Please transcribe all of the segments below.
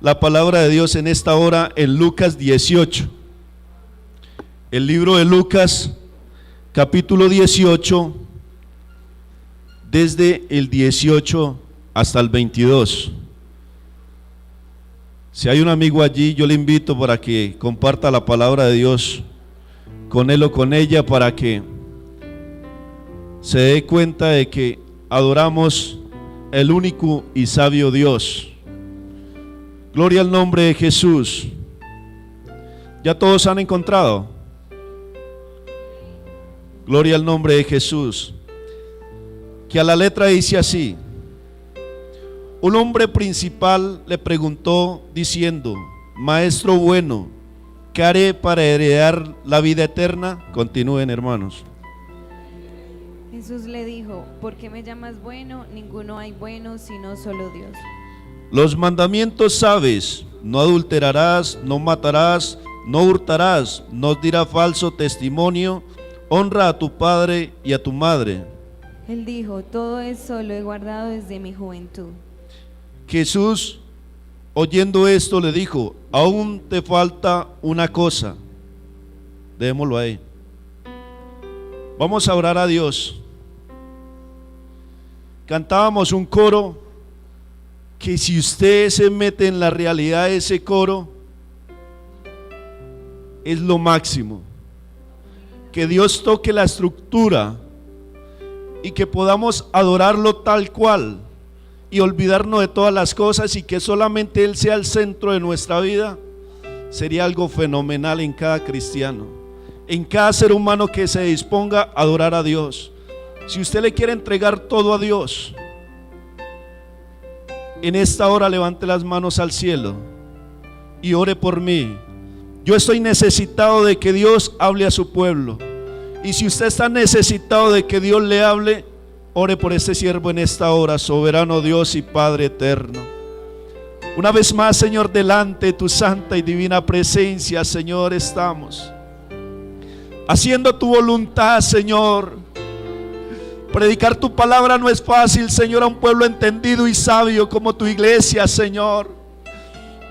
la palabra de Dios en esta hora en Lucas 18. El libro de Lucas, capítulo 18, desde el 18 hasta el 22. Si hay un amigo allí, yo le invito para que comparta la palabra de Dios con él o con ella, para que se dé cuenta de que adoramos el único y sabio Dios. Gloria al nombre de Jesús. ¿Ya todos han encontrado? Gloria al nombre de Jesús. Que a la letra dice así: un hombre principal le preguntó diciendo: Maestro bueno, ¿qué haré para heredar la vida eterna? Continúen, hermanos. Jesús le dijo: ¿por qué me llamas bueno? Ninguno hay bueno sino solo Dios. Los mandamientos sabes: no adulterarás, no matarás, no hurtarás, no dirás falso testimonio, honra a tu padre y a tu madre. Él dijo: todo eso lo he guardado desde mi juventud. Jesús, oyendo esto, le dijo: aún te falta una cosa. Démoslo ahí. Vamos a orar a Dios. Cantábamos un coro que, si usted se mete en la realidad de ese coro, es lo máximo. Que Dios toque la estructura y que podamos adorarlo tal cual y olvidarnos de todas las cosas, y que solamente Él sea el centro de nuestra vida. Sería algo fenomenal en cada cristiano, en cada ser humano que se disponga a adorar a Dios. Si usted le quiere entregar todo a Dios, en esta hora levante las manos al cielo y ore por mí. Yo estoy necesitado de que Dios hable a su pueblo, y si usted está necesitado de que Dios le hable, ore por este siervo en esta hora. Soberano Dios y Padre eterno, una vez más, Señor, delante de tu santa y divina presencia, Señor, estamos haciendo tu voluntad, Señor. Predicar tu palabra no es fácil, Señor, a un pueblo entendido y sabio como tu iglesia, Señor.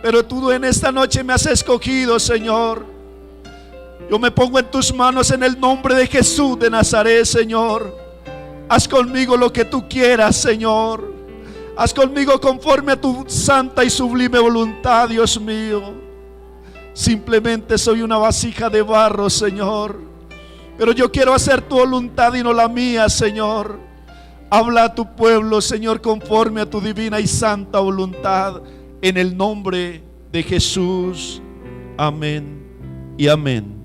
Pero tú en esta noche me has escogido, Señor. Yo me pongo en tus manos en el nombre de Jesús de Nazaret, Señor. Haz conmigo lo que tú quieras, Señor. Haz conmigo conforme a tu santa y sublime voluntad, Dios mío. Simplemente soy una vasija de barro, Señor, pero yo quiero hacer tu voluntad y no la mía, Señor. Habla a tu pueblo, Señor, conforme a tu divina y santa voluntad, en el nombre de Jesús. Amén y amén.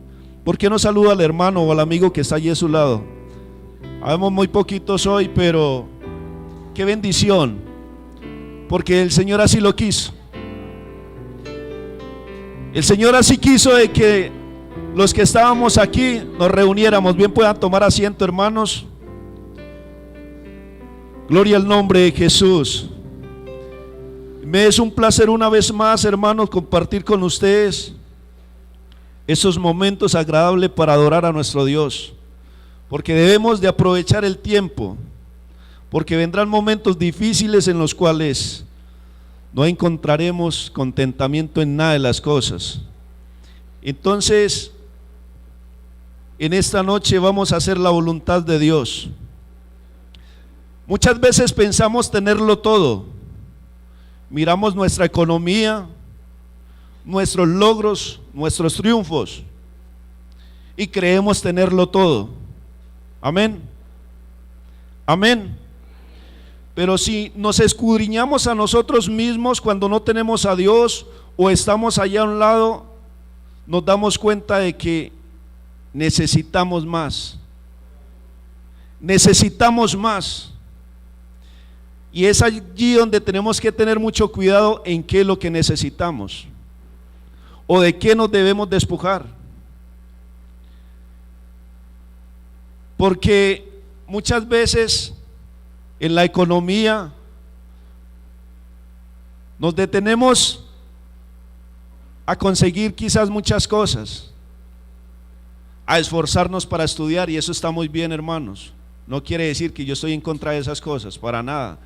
¿Por qué no saluda al hermano o al amigo que está allí a su lado? Habemos muy poquitos hoy, pero qué bendición, porque el Señor así lo quiso. El Señor así quiso de que los que estábamos aquí nos reuniéramos. Bien, puedan tomar asiento, hermanos. Gloria al nombre de Jesús. Me es un placer una vez más, hermanos, compartir con ustedes esos momentos agradables para adorar a nuestro Dios, porque debemos de aprovechar el tiempo, porque vendrán momentos difíciles en los cuales no encontraremos contentamiento en nada de las cosas. Entonces, en esta noche vamos a hacer la voluntad de Dios. Muchas veces pensamos tenerlo todo. Miramos nuestra economía, nuestros logros, nuestros triunfos, y creemos tenerlo todo. Amén. Amén. Pero si nos escudriñamos a nosotros mismos cuando no tenemos a Dios o estamos allá a un lado, nos damos cuenta de que necesitamos más. Necesitamos más. Y es allí donde tenemos que tener mucho cuidado en qué es lo que necesitamos o de qué nos debemos despojar. Porque muchas veces en la economía nos detenemos a conseguir quizás muchas cosas, a esforzarnos para estudiar, y eso está muy bien, hermanos. No quiere decir que yo estoy en contra de esas cosas, para nada.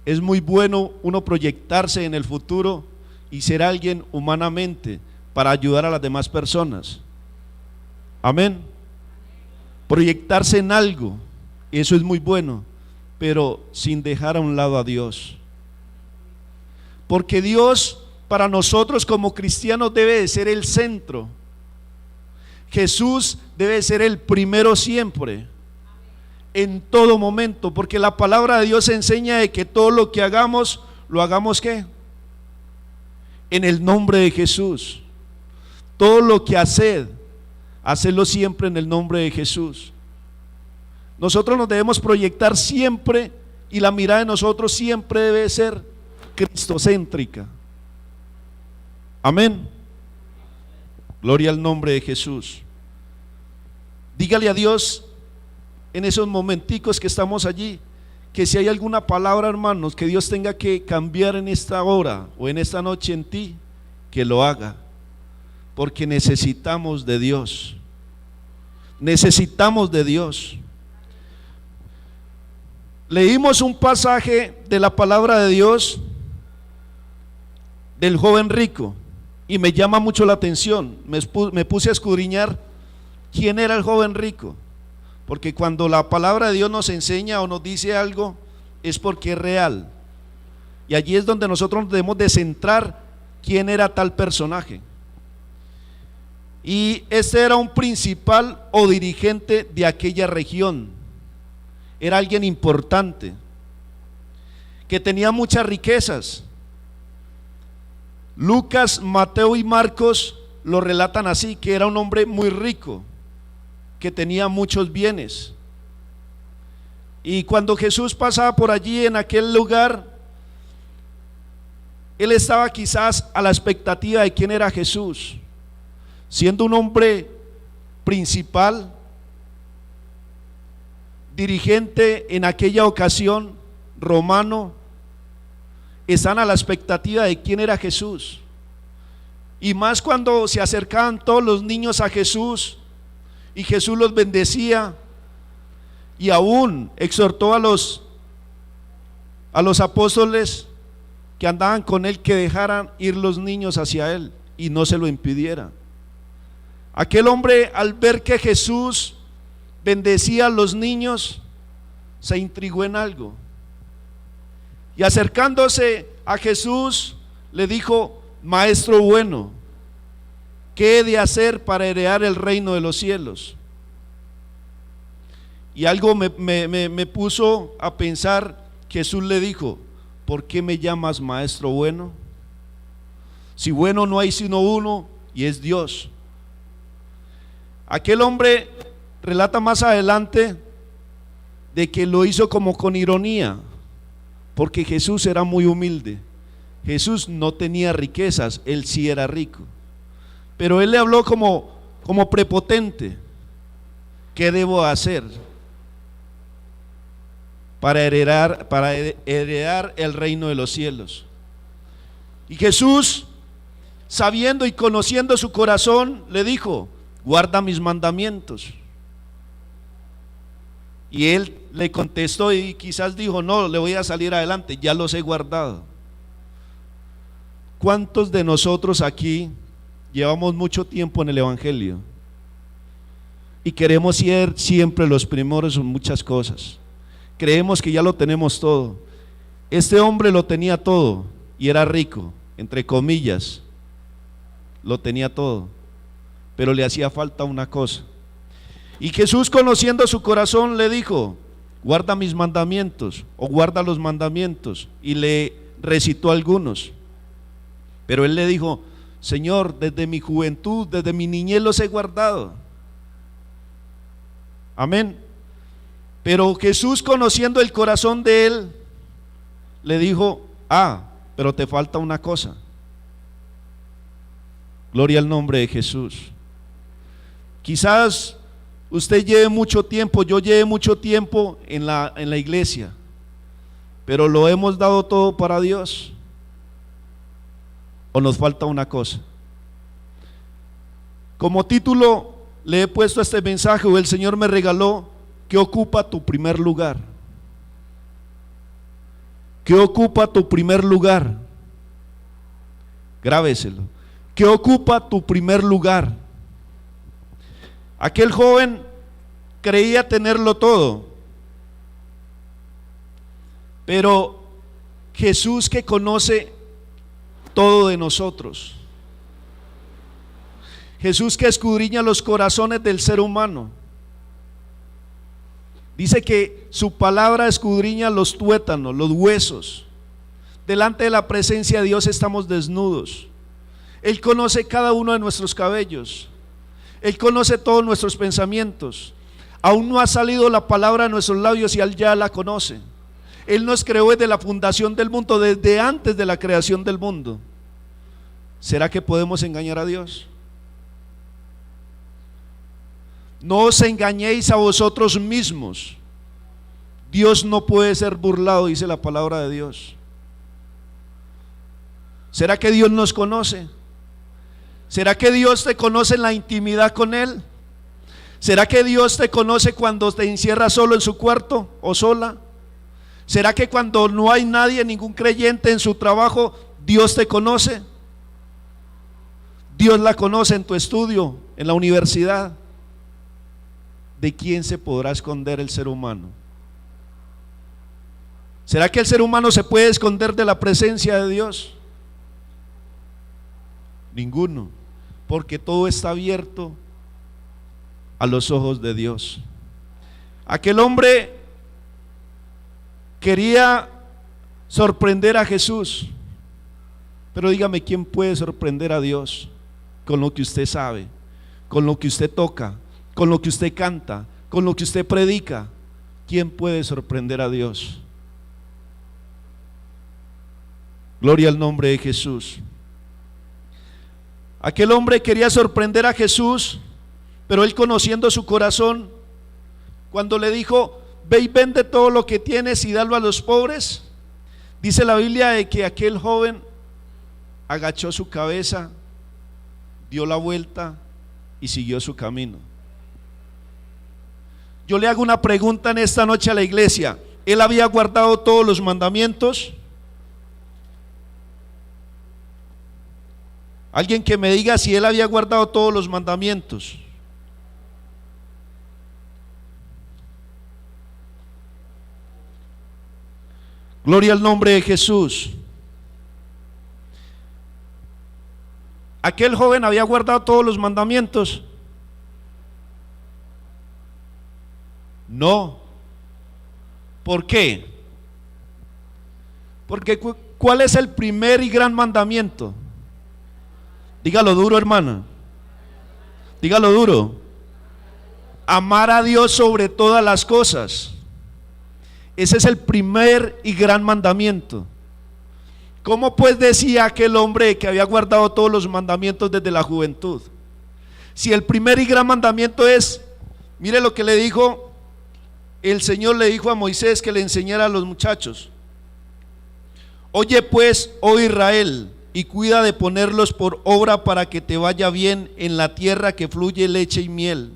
Es muy bueno uno proyectarse en el futuro y ser alguien humanamente para ayudar a las demás personas. Amén. Proyectarse en algo, eso es muy bueno, pero sin dejar a un lado a Dios. Porque Dios para nosotros como cristianos debe de ser el centro. Jesús debe ser el primero siempre, en todo momento, porque la palabra de Dios enseña de que todo lo que hagamos, lo hagamos ¿qué? En el nombre de Jesús. Todo lo que hacedlo siempre en el nombre de Jesús. Nosotros nos debemos proyectar siempre y la mirada de nosotros siempre debe ser cristocéntrica. Amén. Gloria al nombre de Jesús. Dígale a Dios en esos momenticos que estamos allí, que si hay alguna palabra, hermanos, que Dios tenga que cambiar en esta hora o en esta noche en ti, que lo haga, porque necesitamos de Dios. Necesitamos de Dios. Leímos un pasaje de la palabra de Dios del joven rico y me llama mucho la atención. Me puse a escudriñar quién era el joven rico, porque cuando la palabra de Dios nos enseña o nos dice algo es porque es real, y allí es donde nosotros nos debemos de centrar quién era tal personaje. Y este era un principal o dirigente de aquella región, era alguien importante que tenía muchas riquezas. Lucas, Mateo y Marcos lo relatan así, que era un hombre muy rico, que tenía muchos bienes. Y cuando Jesús pasaba por allí en aquel lugar, él estaba quizás a la expectativa de quién era Jesús, siendo un hombre principal, dirigente en aquella ocasión, romano. Están a la expectativa de quién era Jesús, y más cuando se acercaban todos los niños a Jesús y Jesús los bendecía, y aún exhortó a los apóstoles que andaban con él que dejaran ir los niños hacia él y no se lo impidiera. Aquel hombre, al ver que Jesús bendecía a los niños, se intrigó en algo, y acercándose a Jesús le dijo: Maestro bueno, ¿qué he de hacer para heredar el reino de los cielos? Y algo me puso a pensar. Jesús le dijo: ¿por qué me llamas maestro bueno? Si bueno no hay sino uno, y es Dios. Aquel hombre relata más adelante de que lo hizo como con ironía, porque Jesús era muy humilde. Jesús no tenía riquezas, él sí era rico, pero él le habló como prepotente. ¿Qué debo hacer para heredar el reino de los cielos? Y Jesús, sabiendo y conociendo su corazón, le dijo: guarda mis mandamientos. Y él le contestó y quizás dijo: no, le voy a salir adelante, ya los he guardado. ¿Cuántos de nosotros aquí llevamos mucho tiempo en el evangelio y queremos ser siempre los primeros en muchas cosas? Creemos que ya lo tenemos todo. Este hombre lo tenía todo y era rico, entre comillas, lo tenía todo, pero le hacía falta una cosa. Y Jesús, conociendo su corazón, le dijo: guarda mis mandamientos, o guarda los mandamientos, y le recitó algunos. Pero él le dijo: Señor, desde mi juventud, desde mi niñez los he guardado. Amén. Pero Jesús, conociendo el corazón de él, le dijo: pero te falta una cosa. Gloria al nombre de Jesús. Quizás usted lleve mucho tiempo, yo lleve mucho tiempo en la iglesia, pero ¿lo hemos dado todo para Dios? ¿O nos falta una cosa? Como título le he puesto este mensaje, o el Señor me regaló: ¿qué ocupa tu primer lugar? ¿Qué ocupa tu primer lugar? Grábeselo. ¿Qué ocupa tu primer lugar? Aquel joven creía tenerlo todo, pero Jesús, que conoce todo de nosotros, Jesús que escudriña los corazones del ser humano, dice que su palabra escudriña los tuétanos, los huesos. Delante de la presencia de Dios estamos desnudos. Él conoce cada uno de nuestros cabellos. Él conoce todos nuestros pensamientos. Aún no ha salido la palabra de nuestros labios y Él ya la conoce. Él nos creó desde la fundación del mundo, desde antes de la creación del mundo. ¿Será que podemos engañar a Dios? No os engañéis a vosotros mismos. Dios no puede ser burlado, dice la palabra de Dios. ¿Será que Dios nos conoce? ¿Será que Dios te conoce en la intimidad con Él? ¿Será que Dios te conoce cuando te encierras solo en su cuarto o sola? ¿Será que cuando no hay nadie, ningún creyente en su trabajo, Dios te conoce? Dios la conoce en tu estudio, en la universidad. ¿De quién se podrá esconder el ser humano? ¿Será que el ser humano se puede esconder de la presencia de Dios? Ninguno, porque todo está abierto a los ojos de Dios. Aquel hombre quería sorprender a Jesús, pero dígame, ¿quién puede sorprender a Dios con lo que usted sabe, con lo que usted toca, con lo que usted canta, con lo que usted predica? ¿Quién puede sorprender a Dios? Gloria al nombre de Jesús. Aquel hombre quería sorprender a Jesús, pero él, conociendo su corazón, cuando le dijo: ve y vende todo lo que tienes y dalo a los pobres, dice la Biblia de que aquel joven agachó su cabeza, dio la vuelta y siguió su camino. Yo le hago una pregunta en esta noche a la iglesia: ¿él había guardado todos los mandamientos? Alguien que me diga si él había guardado todos los mandamientos. Gloria al nombre de Jesús. ¿Aquel joven había guardado todos los mandamientos? No. ¿Por qué? Porque ¿cuál es el primer y gran mandamiento? Dígalo duro, hermana. Dígalo duro. Amar a Dios sobre todas las cosas. Ese es el primer y gran mandamiento. ¿Cómo pues decía aquel hombre que había guardado todos los mandamientos desde la juventud? Si el primer y gran mandamiento es, mire lo que le dijo el Señor, le dijo a Moisés que le enseñara a los muchachos: oye pues, oh Israel, y cuida de ponerlos por obra para que te vaya bien en la tierra que fluye leche y miel,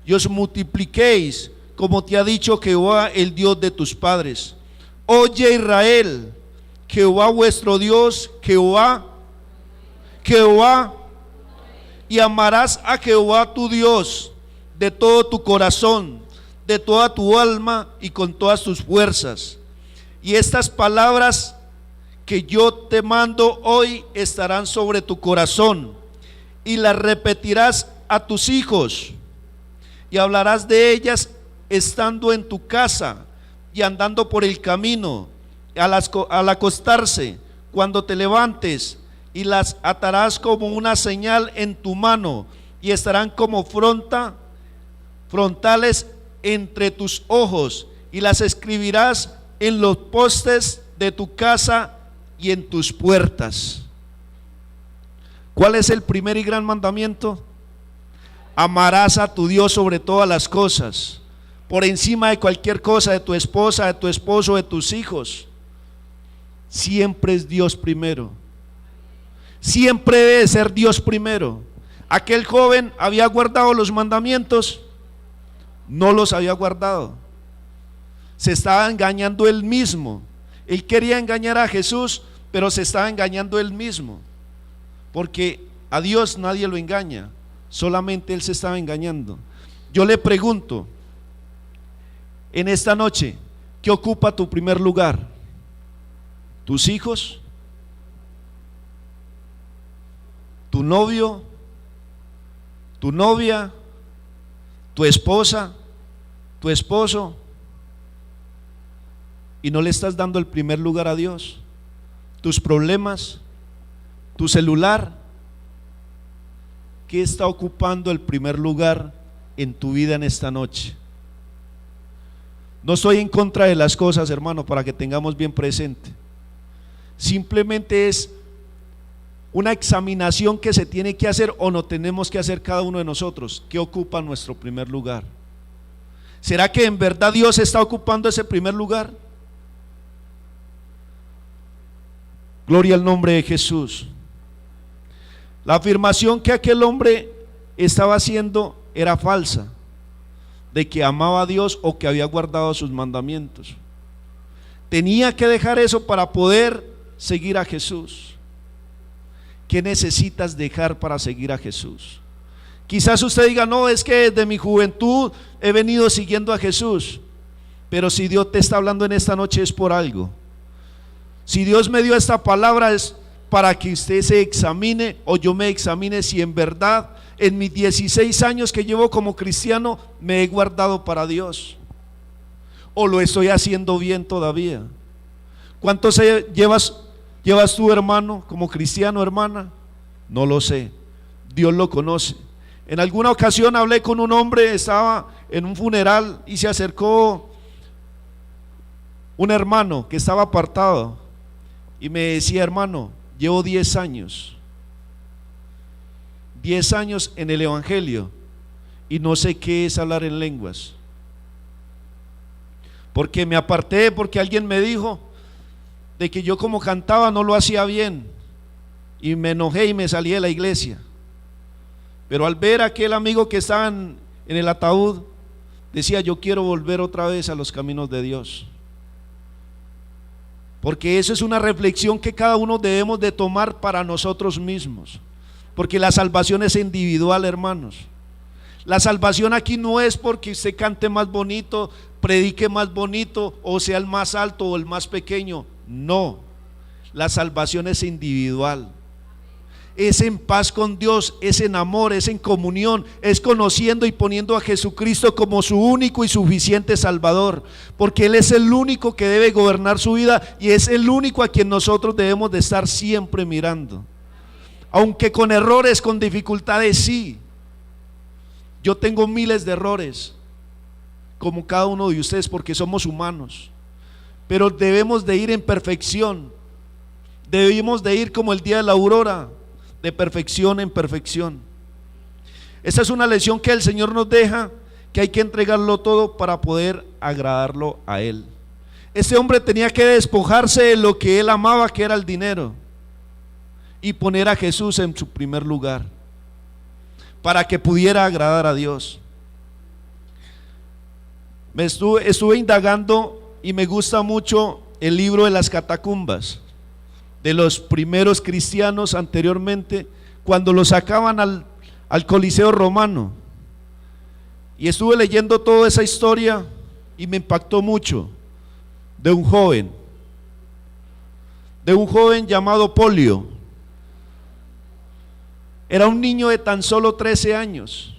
y os multipliquéis como te ha dicho Jehová, el Dios de tus padres. Oye Israel, Jehová vuestro Dios, Jehová, y amarás a Jehová tu Dios de todo tu corazón, de toda tu alma y con todas tus fuerzas. Y estas palabras que yo te mando hoy estarán sobre tu corazón, y las repetirás a tus hijos, y hablarás de ellas estando en tu casa y andando por el camino, al acostarse, cuando te levantes, y las atarás como una señal en tu mano, y estarán como frontales entre tus ojos, y las escribirás en los postes de tu casa y en tus puertas. ¿Cuál es el primer y gran mandamiento? Amarás a tu Dios sobre todas las cosas, por encima de cualquier cosa, de tu esposa, de tu esposo, de tus hijos. Siempre es Dios primero. Siempre debe ser Dios primero. Aquel joven había guardado los mandamientos, no los había guardado. Se estaba engañando él mismo. Él quería engañar a Jesús, pero se estaba engañando él mismo. porque a Dios nadie lo engaña, solamente Él se estaba engañando. Yo le pregunto, en esta noche, ¿qué ocupa tu primer lugar? ¿Tus hijos? ¿Tu novio? ¿Tu novia? ¿Tu esposa? ¿Tu esposo? Y no le estás dando el primer lugar a Dios. ¿Tus problemas? ¿Tu celular? ¿Qué está ocupando el primer lugar en tu vida en esta noche? No estoy en contra de las cosas, hermano, para que tengamos bien presente. Simplemente es una examinación que se tiene que hacer o no tenemos que hacer cada uno de nosotros. ¿Qué ocupa nuestro primer lugar? ¿Será que en verdad Dios está ocupando ese primer lugar? Gloria al nombre de Jesús. La afirmación que aquel hombre estaba haciendo era falsa, de que amaba a Dios o que había guardado sus mandamientos. Tenía que dejar eso para poder seguir a Jesús. ¿Qué necesitas dejar para seguir a Jesús? Quizás usted diga, no, es que desde mi juventud he venido siguiendo a Jesús. Pero si Dios te está hablando en esta noche es por algo. Si Dios me dio esta palabra es para que usted se examine o yo me examine si en verdad en mis 16 años que llevo como cristiano me he guardado para Dios o lo estoy haciendo bien todavía. ¿Cuántos llevas tú, hermano, como cristiano, hermana? No lo sé, Dios lo conoce. En alguna ocasión hablé con un hombre, estaba en un funeral y se acercó un hermano que estaba apartado y me decía, hermano, llevo 10 años en el evangelio y no sé qué es hablar en lenguas, porque me aparté, porque alguien me dijo de que yo como cantaba no lo hacía bien y me enojé y me salí de la iglesia. Pero al ver a aquel amigo que estaba en el ataúd, decía, yo quiero volver otra vez a los caminos de Dios. Porque eso es una reflexión que cada uno debemos de tomar para nosotros mismos. Porque la salvación es individual, hermanos. La salvación aquí no es porque usted cante más bonito, predique más bonito, o sea el más alto o el más pequeño. No, la salvación es individual. Es en paz con Dios, es en amor, es en comunión, es conociendo y poniendo a Jesucristo como su único y suficiente Salvador, porque Él es el único que debe gobernar su vida y es el único a quien nosotros debemos de estar siempre mirando. Aunque con errores, con dificultades, sí. Yo tengo miles de errores, como cada uno de ustedes, porque somos humanos, pero debemos de ir en perfección, debemos de ir como el día de la aurora, de perfección en perfección. Esta es una lección que el Señor nos deja, que hay que entregarlo todo para poder agradarlo a Él. Este hombre tenía que despojarse de lo que él amaba, que era el dinero, y poner a Jesús en su primer lugar, para que pudiera agradar a Dios. Estuve indagando y me gusta mucho el libro de las catacumbas de los primeros cristianos anteriormente, cuando los sacaban al Coliseo romano, y estuve leyendo toda esa historia y me impactó mucho de un joven llamado Polio. Era un niño de tan solo 13 años,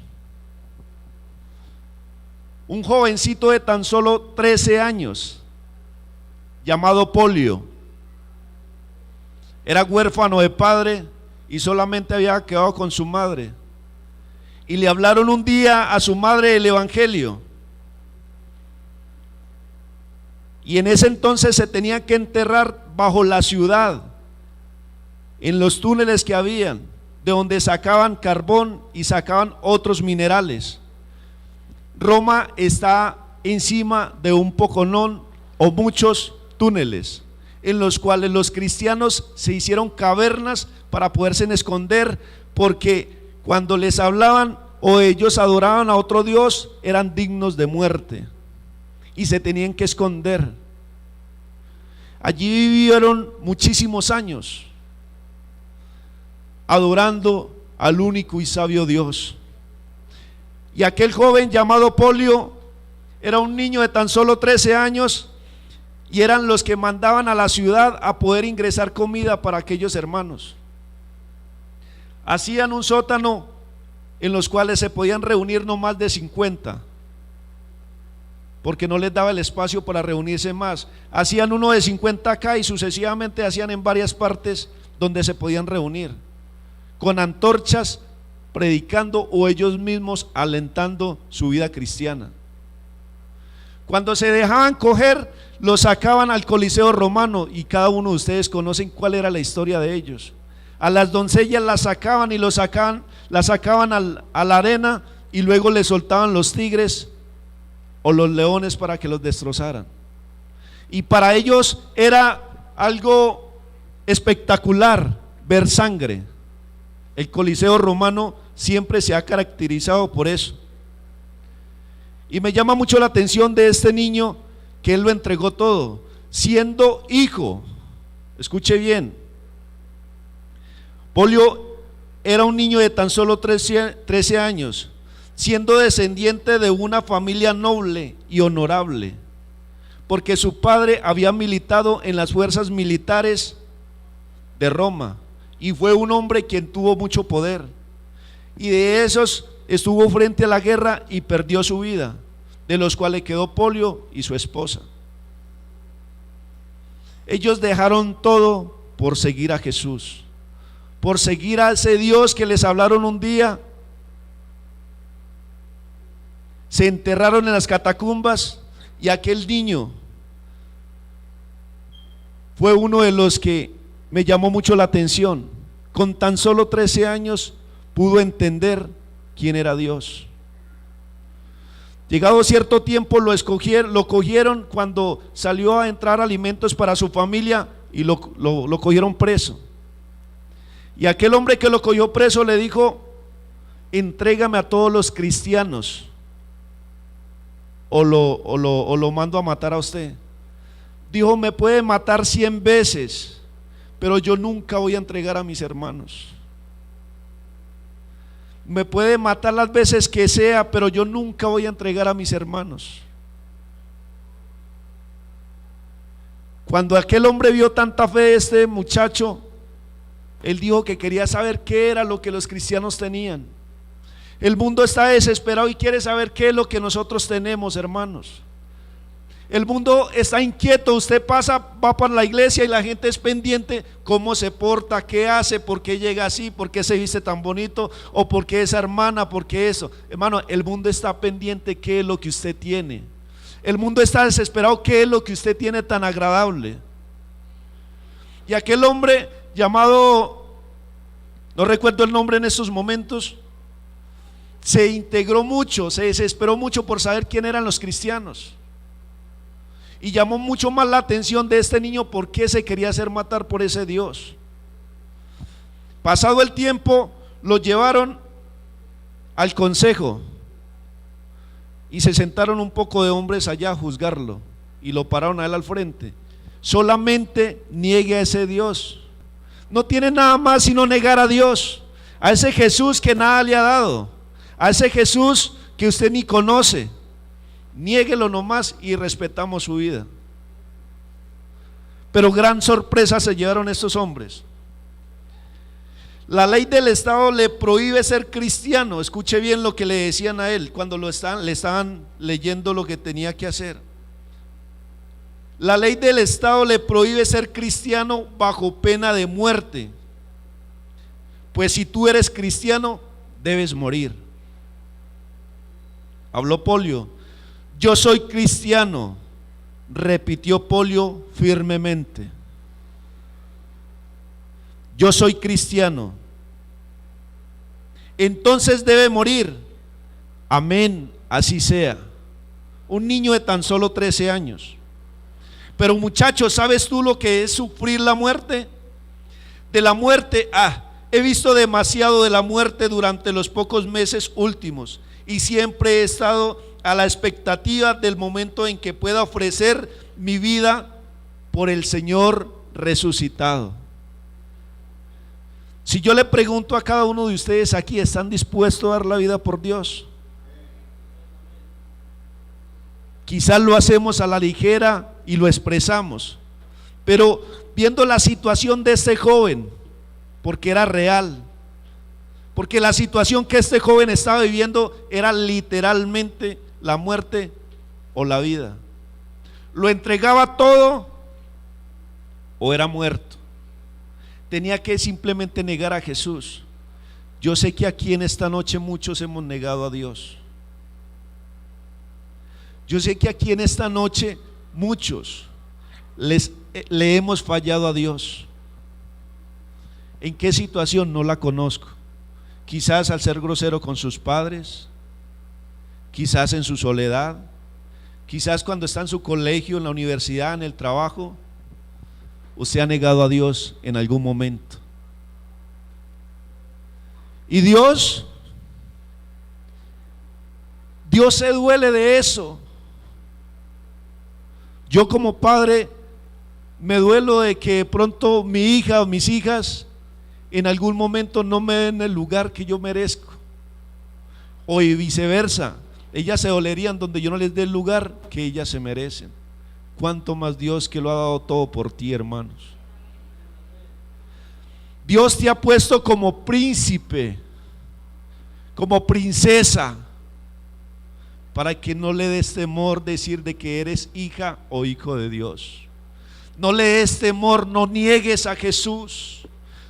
un jovencito de tan solo 13 años llamado Polio. Era huérfano de padre y solamente había quedado con su madre. Y le hablaron un día a su madre el evangelio. Y en ese entonces se tenía que enterrar bajo la ciudad, en los túneles que habían, de donde sacaban carbón y sacaban otros minerales. Roma está encima de un poconón o muchos túneles, en los cuales los cristianos se hicieron cavernas para poderse esconder, porque cuando les hablaban o ellos adoraban a otro Dios eran dignos de muerte y se tenían que esconder. Allí vivieron muchísimos años. adorando al único y sabio Dios. Y aquel joven llamado Polio era un niño de tan solo 13 años y eran los que mandaban a la ciudad a poder ingresar comida para aquellos hermanos. Hacían un sótano en los cuales se podían reunir no más de 50, porque no les daba el espacio para reunirse más. Hacían uno de 50 acá y sucesivamente hacían en varias partes donde se podían reunir, con antorchas, predicando o ellos mismos alentando su vida cristiana. Cuando se dejaban coger, los sacaban al Coliseo Romano, y cada uno de ustedes conocen cuál era la historia de ellos. A las doncellas las sacaban y las sacaban a la arena, y luego les soltaban los tigres o los leones para que los destrozaran. Y para ellos era algo espectacular ver sangre. El Coliseo Romano siempre se ha caracterizado por eso. Y me llama mucho la atención de este niño, que él lo entregó todo, siendo hijo. Escuche bien, Polio era un niño de tan solo 13 años, siendo descendiente de una familia noble y honorable, porque su padre había militado en las fuerzas militares de Roma y fue un hombre quien tuvo mucho poder, y de esos estuvo frente a la guerra y perdió su vida, de los cuales quedó Polio y su esposa. Ellos dejaron todo por seguir a Jesús, por seguir a ese Dios que les hablaron un día. Se enterraron en las catacumbas, y aquel niño fue uno de los que me llamó mucho la atención. Con tan solo 13 años pudo entender quién era Dios. Llegado cierto tiempo lo cogieron cuando salió a entrar alimentos para su familia, y lo cogieron preso. Y aquel hombre que lo cogió preso le dijo: entrégame a todos los cristianos o lo mando a matar a usted. Dijo: me puede matar 100 veces, pero yo nunca voy a entregar a mis hermanos. Me puede matar las veces que sea, pero yo nunca voy a entregar a mis hermanos. Cuando aquel hombre vio tanta fe de este muchacho, él dijo que quería saber qué era lo que los cristianos tenían. El mundo está desesperado y quiere saber qué es lo que nosotros tenemos, hermanos. El mundo está inquieto. Usted va para la iglesia y la gente es pendiente cómo se porta, qué hace, por qué llega así, por qué se viste tan bonito, o por qué esa hermana, por qué eso. Hermano, el mundo está pendiente qué es lo que usted tiene. El mundo está desesperado qué es lo que usted tiene tan agradable. Y aquel hombre llamado, no recuerdo el nombre en estos momentos, se integró mucho, se desesperó mucho por saber quién eran los cristianos. Y llamó mucho más la atención de este niño por qué se quería hacer matar por ese Dios. Pasado el tiempo, lo llevaron al consejo y se sentaron un poco de hombres allá a juzgarlo, y lo pararon a él al frente. Solamente niegue a ese Dios. No tiene nada más sino negar a Dios, a ese Jesús que nada le ha dado, a ese Jesús que usted ni conoce. Niéguelo nomás y respetamos su vida. Pero gran sorpresa se llevaron estos hombres. La ley del Estado le prohíbe ser cristiano. Escuche bien lo que le decían a él cuando le estaban leyendo lo que tenía que hacer. La ley del Estado le prohíbe ser cristiano bajo pena de muerte. Pues si tú eres cristiano, debes morir. Habló Polio. Yo soy cristiano, repitió Polio firmemente. Yo soy cristiano. Entonces debe morir. Amén, así sea. Un niño de tan solo 13 años. Pero muchachos, ¿sabes tú lo que es sufrir la muerte? De la muerte, he visto demasiado de la muerte durante los pocos meses últimos, y siempre he estado a la expectativa del momento en que pueda ofrecer mi vida por el Señor resucitado. Si yo le pregunto a cada uno de ustedes aquí, ¿están dispuestos a dar la vida por Dios? Quizás lo hacemos a la ligera y lo expresamos, pero viendo la situación de este joven, porque era real, porque la situación que este joven estaba viviendo era literalmente la muerte o la vida. Lo entregaba todo o era muerto. Tenía que simplemente negar a Jesús. Yo sé que aquí en esta noche muchos hemos negado a Dios. Yo sé que aquí en esta noche muchos le hemos fallado a Dios. ¿En qué situación? No la conozco. Quizás al ser grosero con sus padres, quizás en su soledad, quizás cuando está en su colegio, en la universidad, en el trabajo. Usted ha negado a Dios en algún momento. Y Dios se duele de eso. Yo como padre me duelo de que de pronto mi hija o mis hijas en algún momento no me den el lugar que yo merezco, o viceversa, ellas se dolerían donde yo no les dé el lugar que ellas se merecen. Cuánto más Dios, que lo ha dado todo por ti, hermanos. Dios te ha puesto como príncipe, como princesa, para que no le des temor decir de que eres hija o hijo de Dios. No le des temor, no niegues a Jesús,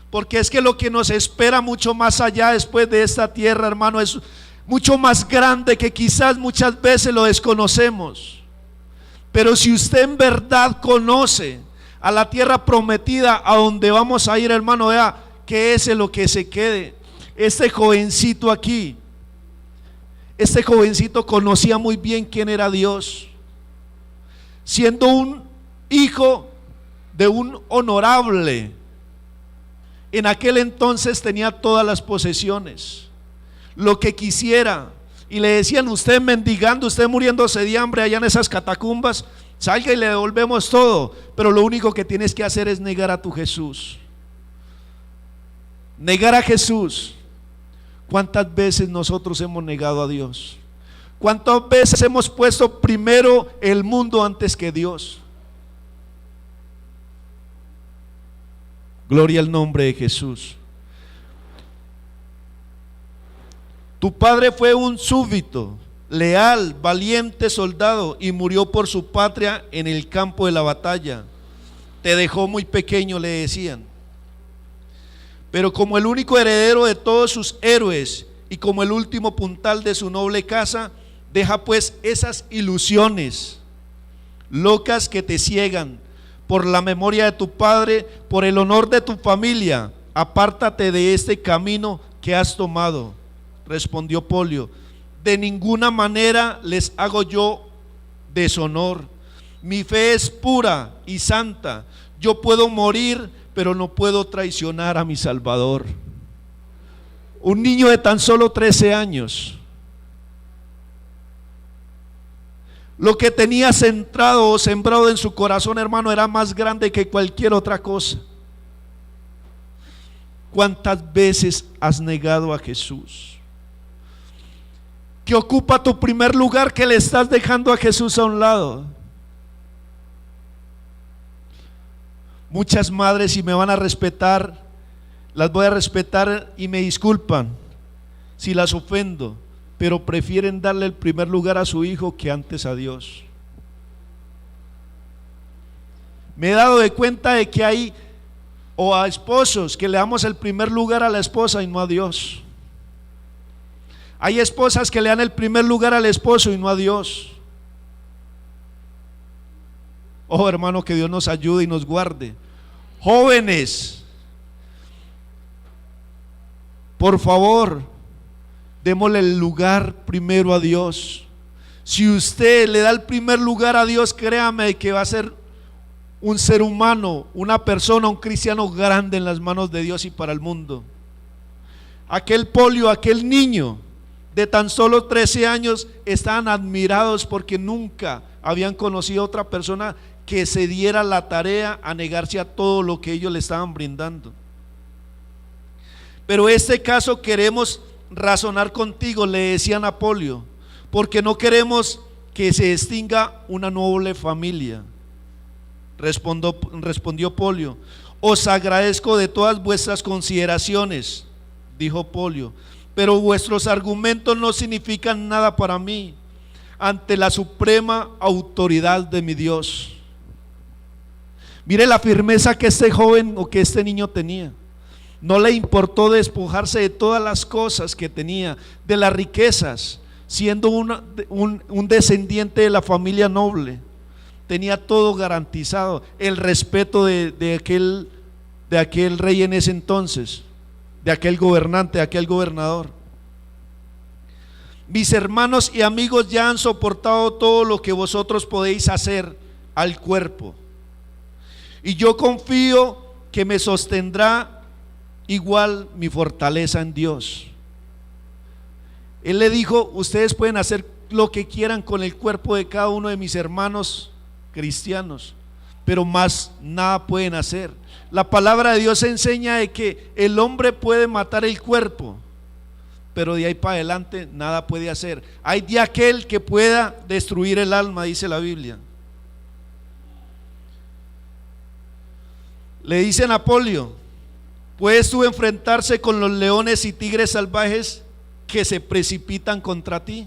porque es que lo que nos espera mucho más allá después de esta tierra, hermano, es mucho más grande, que quizás muchas veces lo desconocemos. Pero si usted en verdad conoce a la tierra prometida, a donde vamos a ir, hermano, vea que ese es lo que se quede. Este jovencito aquí, este jovencito conocía muy bien quién era Dios, siendo un hijo de un honorable. En aquel entonces tenía todas las posesiones, lo que quisiera. Y le decían: usted mendigando, usted muriéndose de hambre allá en esas catacumbas, salga y le devolvemos todo, pero lo único que tienes que hacer es negar a tu Jesús. Negar a Jesús. ¿Cuántas veces nosotros hemos negado a Dios? ¿Cuántas veces hemos puesto primero el mundo antes que Dios? Gloria al nombre de Jesús. Tu padre fue un súbdito, leal, valiente soldado, y murió por su patria en el campo de la batalla. Te dejó muy pequeño, le decían. Pero como el único heredero de todos sus héroes y como el último puntal de su noble casa, deja pues esas ilusiones locas que te ciegan. Por la memoria de tu padre, por el honor de tu familia, apártate de este camino que has tomado. Respondió Polio: de ninguna manera les hago yo deshonor. Mi fe es pura y santa. Yo puedo morir, pero no puedo traicionar a mi Salvador. Un niño de tan solo 13 años, lo que tenía centrado o sembrado en su corazón, hermano, era más grande que cualquier otra cosa. ¿Cuántas veces has negado a Jesús? ¿Qué ocupa tu primer lugar que le estás dejando a Jesús a un lado? Muchas madres, si me van a respetar, las voy a respetar y me disculpan si las ofendo, pero prefieren darle el primer lugar a su hijo que antes a Dios. Me he dado de cuenta de que hay o a esposos que le damos el primer lugar a la esposa y no a Dios. Hay esposas que le dan el primer lugar al esposo y no a Dios. Oh, hermano, que Dios nos ayude y nos guarde. Jóvenes, por favor, démosle el lugar primero a Dios. Si usted le da el primer lugar a Dios, créame que va a ser un ser humano, una persona, un cristiano grande en las manos de Dios y para el mundo. Aquel Polio, aquel niño de tan solo 13 años, estaban admirados porque nunca habían conocido a otra persona que se diera la tarea a negarse a todo lo que ellos le estaban brindando. Pero este caso queremos razonar contigo, le decían a Polio, porque no queremos que se extinga una noble familia. Respondió Polio: os agradezco de todas vuestras consideraciones, dijo Polio, pero vuestros argumentos no significan nada para mí ante la suprema autoridad de mi Dios. Mire la firmeza que este joven o que este niño tenía. No le importó despojarse de todas las cosas que tenía, de las riquezas, siendo un descendiente de la familia noble. Tenía todo garantizado, el respeto de aquel rey en ese entonces, de aquel gobernante, de aquel gobernador. Mis hermanos y amigos ya han soportado todo lo que vosotros podéis hacer al cuerpo, y yo confío que me sostendrá igual mi fortaleza en Dios. Él le dijo: ustedes pueden hacer lo que quieran con el cuerpo de cada uno de mis hermanos cristianos, pero más nada pueden hacer. La palabra de Dios enseña de que el hombre puede matar el cuerpo, pero de ahí para adelante nada puede hacer. Hay de aquel que pueda destruir el alma, dice la Biblia. Le dicen a Polio: ¿puedes tú enfrentarse con los leones y tigres salvajes que se precipitan contra ti?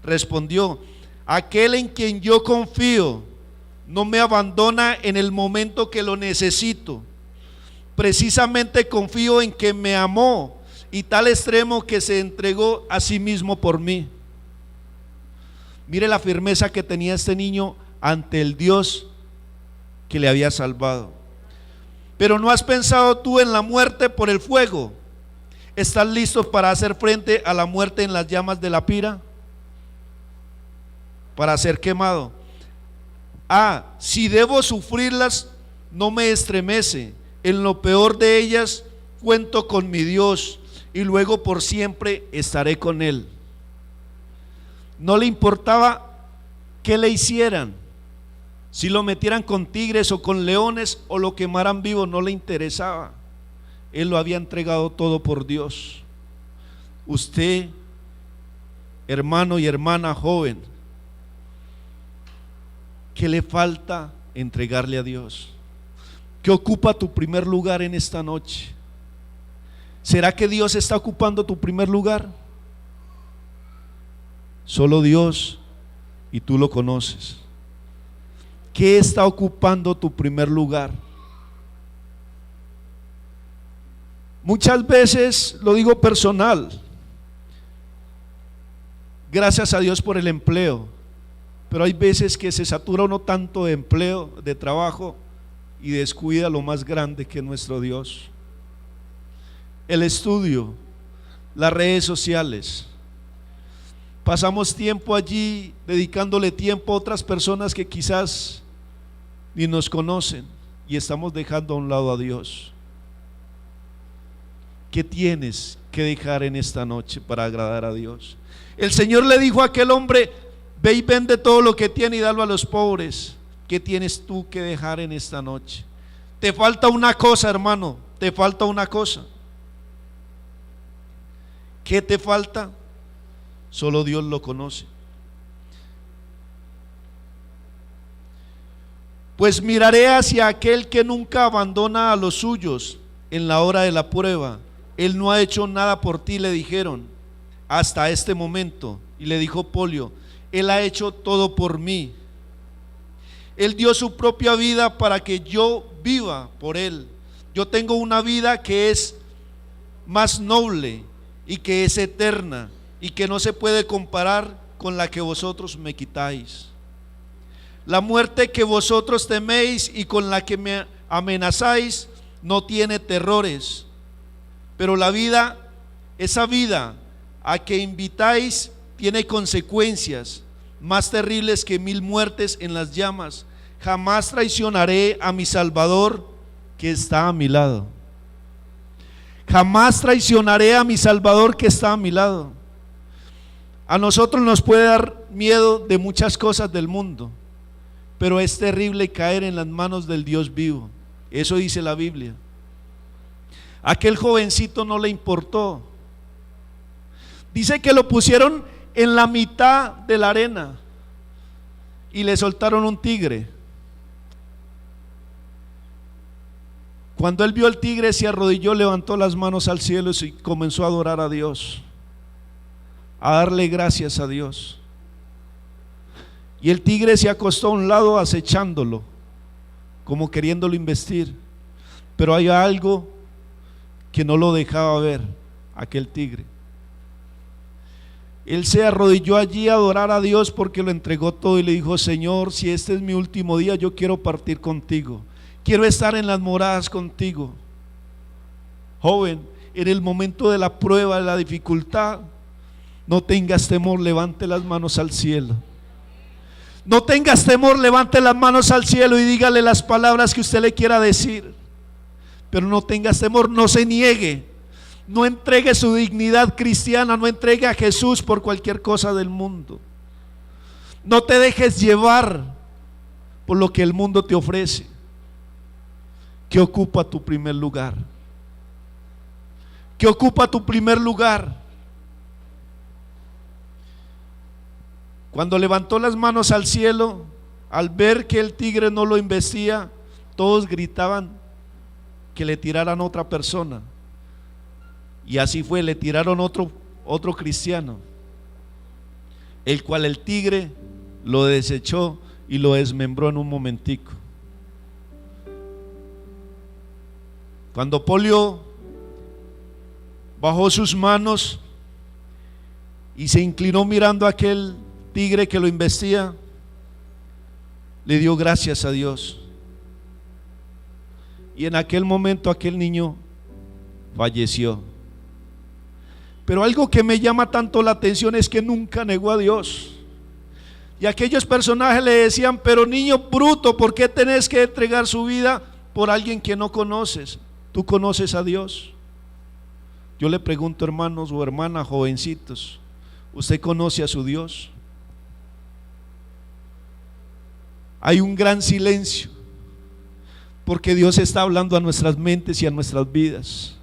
Respondió: aquel en quien yo confío no me abandona en el momento que lo necesito. Precisamente confío en que me amó y tal extremo que se entregó a sí mismo por mí. Mire la firmeza que tenía este niño ante el Dios que le había salvado. Pero ¿no has pensado tú en la muerte por el fuego? ¿Estás listo para hacer frente a la muerte en las llamas de la pira? Para ser quemado. Si debo sufrirlas, no me estremece. En lo peor de ellas cuento con mi Dios, y luego por siempre estaré con Él. No le importaba qué le hicieran, si lo metieran con tigres o con leones o lo quemaran vivo, no le interesaba. Él lo había entregado todo por Dios. Usted, hermano y hermana joven, ¿qué le falta entregarle a Dios? ¿Qué ocupa tu primer lugar en esta noche? ¿Será que Dios está ocupando tu primer lugar? Solo Dios, y tú lo conoces. ¿Qué está ocupando tu primer lugar? Muchas veces, lo digo personal, gracias a Dios por el empleo, pero hay veces que se satura uno tanto de empleo, de trabajo, y descuida lo más grande que es nuestro Dios. El estudio, las redes sociales. Pasamos tiempo allí dedicándole tiempo a otras personas que quizás ni nos conocen, y estamos dejando a un lado a Dios. ¿Qué tienes que dejar en esta noche para agradar a Dios? El Señor le dijo a aquel hombre: ve y vende todo lo que tiene y dalo a los pobres. ¿Qué tienes tú que dejar en esta noche? Te falta una cosa, hermano, te falta una cosa. ¿Qué te falta? Solo Dios lo conoce. Pues miraré hacia aquel que nunca abandona a los suyos en la hora de la prueba. Él no ha hecho nada por ti, le dijeron, hasta este momento. Y le dijo Polio: Él ha hecho todo por mí. Él dio su propia vida para que yo viva por Él. Yo tengo una vida que es más noble y que es eterna y que no se puede comparar con la que vosotros me quitáis. La muerte que vosotros teméis y con la que me amenazáis no tiene terrores, pero la vida, esa vida a que invitáis, tiene consecuencias más terribles que 1000 muertes en las llamas. Jamás traicionaré a mi Salvador que está a mi lado. Jamás traicionaré a mi Salvador que está a mi lado. A nosotros nos puede dar miedo de muchas cosas del mundo, pero es terrible caer en las manos del Dios vivo. Eso dice la Biblia. Aquel jovencito no le importó. Dice que lo pusieron en la mitad de la arena y le soltaron un tigre. Cuando él vio al tigre, se arrodilló, levantó las manos al cielo y comenzó a adorar a Dios, a darle gracias a Dios. Y el tigre se acostó a un lado acechándolo, como queriéndolo investir. Pero hay algo que no lo dejaba ver, aquel tigre. Él se arrodilló allí a adorar a Dios porque lo entregó todo y le dijo: Señor, si este es mi último día, yo quiero partir contigo. Quiero estar en las moradas contigo. Joven, en el momento de la prueba, de la dificultad, no tengas temor, levante las manos al cielo. No tengas temor, levante las manos al cielo y dígale las palabras que usted le quiera decir. Pero no tengas temor, no se niegue. No entregue su dignidad cristiana, no entregue a Jesús por cualquier cosa del mundo. No te dejes llevar por lo que el mundo te ofrece. ¿Qué ocupa tu primer lugar? ¿Qué ocupa tu primer lugar? Cuando levantó las manos al cielo, al ver que el tigre no lo embestía, todos gritaban que le tiraran otra persona. Y así fue, le tiraron otro cristiano, el cual el tigre lo desechó y lo desmembró en un momentico. Cuando Polio bajó sus manos y se inclinó mirando a aquel tigre que lo embestía, le dio gracias a Dios. Y en aquel momento aquel niño falleció. Pero algo que me llama tanto la atención es que nunca negó a Dios. Y aquellos personajes le decían: pero niño bruto, ¿por qué tenés que entregar su vida por alguien que no conoces? ¿Tú conoces a Dios? Yo le pregunto, hermanos o hermanas, jovencitos, ¿usted conoce a su Dios? Hay un gran silencio, porque Dios está hablando a nuestras mentes y a nuestras vidas.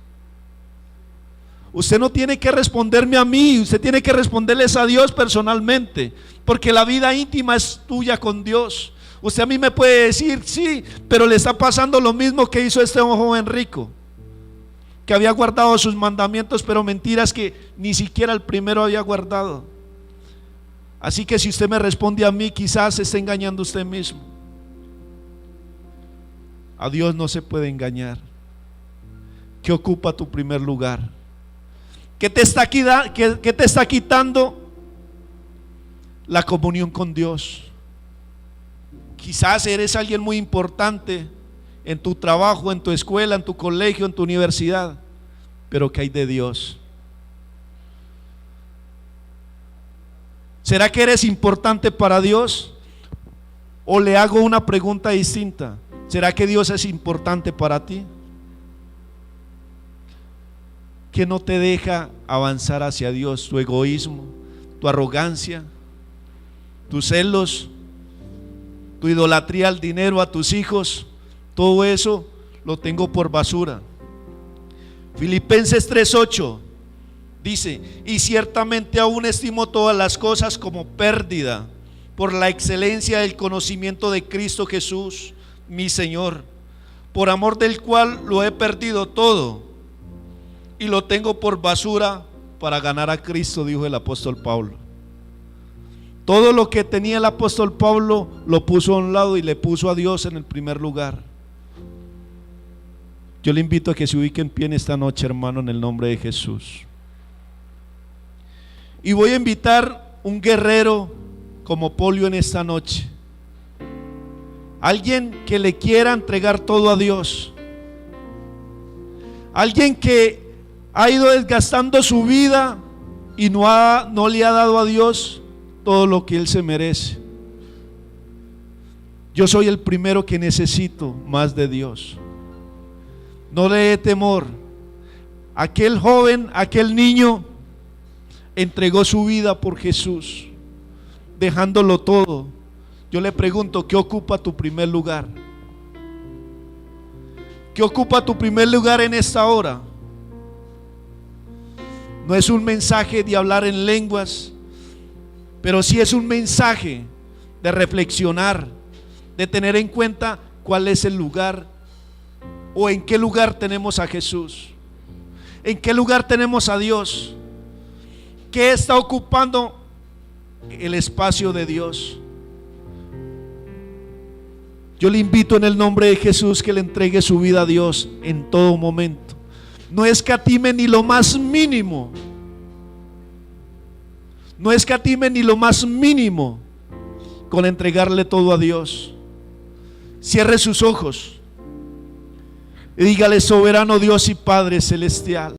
Usted no tiene que responderme a mí, usted tiene que responderles a Dios personalmente, porque la vida íntima es tuya con Dios. Usted a mí me puede decir: sí, pero le está pasando lo mismo que hizo este joven rico, que había guardado sus mandamientos, pero mentiras que ni siquiera el primero había guardado. Así que si usted me responde a mí, quizás se está engañando usted mismo. A Dios no se puede engañar. ¿Qué ocupa tu primer lugar? ¿Qué te está quitando la comunión con Dios? Quizás eres alguien muy importante en tu trabajo, en tu escuela, en tu colegio, en tu universidad, pero ¿qué hay de Dios? ¿Será que eres importante para Dios? O le hago una pregunta distinta: ¿será que Dios es importante para ti? ¿Qué no te deja avanzar hacia Dios? Tu egoísmo, tu arrogancia, tus celos, tu idolatría al dinero, a tus hijos. Todo eso lo tengo por basura. Filipenses 3:8 dice: y ciertamente aún estimo todas las cosas como pérdida por la excelencia del conocimiento de Cristo Jesús, mi Señor, por amor del cual lo he perdido todo y lo tengo por basura para ganar a Cristo, dijo el apóstol Pablo. Todo lo que tenía el apóstol Pablo lo puso a un lado y le puso a Dios en el primer lugar. Yo le invito a que se ubique en pie en esta noche, hermano, en el nombre de Jesús. Y voy a invitar un guerrero como Polio en esta noche, alguien que le quiera entregar todo a Dios, alguien que ha ido desgastando su vida y no le ha dado a Dios todo lo que él se merece. Yo soy el primero que necesito más de Dios. No le dé temor. Aquel joven, aquel niño entregó su vida por Jesús, dejándolo todo. Yo le pregunto: ¿qué ocupa tu primer lugar? ¿Qué ocupa tu primer lugar en esta hora? No es un mensaje de hablar en lenguas, pero sí es un mensaje de reflexionar, de tener en cuenta cuál es el lugar o en qué lugar tenemos a Jesús, en qué lugar tenemos a Dios, qué está ocupando el espacio de Dios. Yo le invito en el nombre de Jesús que le entregue su vida a Dios en todo momento. No escatime ni lo más mínimo. No escatime ni lo más mínimo con entregarle todo a Dios. Cierre sus ojos y dígale: soberano Dios y Padre celestial,